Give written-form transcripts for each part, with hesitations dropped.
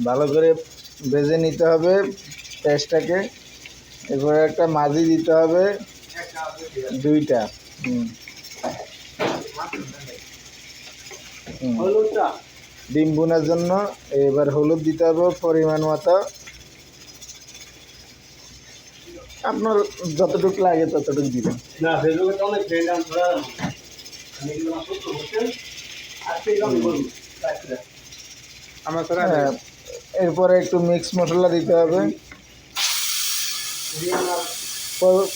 ভালো করে ভেজে নিতে হবে পেঁয়াজটাকে। এরপরে একটা মাঝি দিতে হবে 2টা। ডিম বোনার জন্য এবার হলুদ দিতে হবে পরিমাণ মতো, আপনার যতটুকু লাগে ততটুকু দিবেন। এরপরে একটু মিক্স মশলা দিতে হবে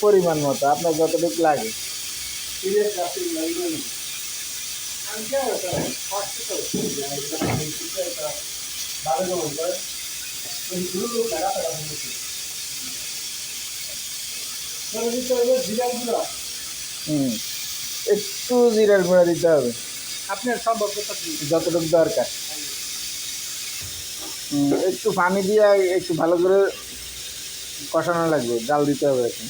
পরিমাণ মতো, আপনার যতটুকু লাগে। একটু জিরার গুঁড়া দিতে হবে আপনার সম্ভব যতটুকু দরকার। একটু পানি দিয়ে একটু ভালো করে কষানো লাগবে, জাল দিতে হবে এখন।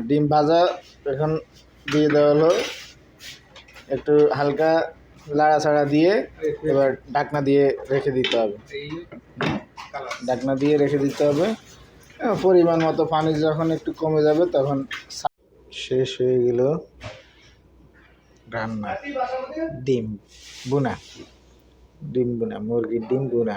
ডিম ভাজা এখন দিয়ে দেওয়া হলো, একটু হালকা লাড়াচাড়া দিয়ে এবার ঢাকনা দিয়ে রেখে দিতে হবে। ঢাকনা দিয়ে রেখে দিতে হবে। পরিমাণ মতো পানি যখন একটু কমে যাবে তখন শেষ হয়ে গেল রান্না। ডিম বোনা, মুরগির ডিম বোনা।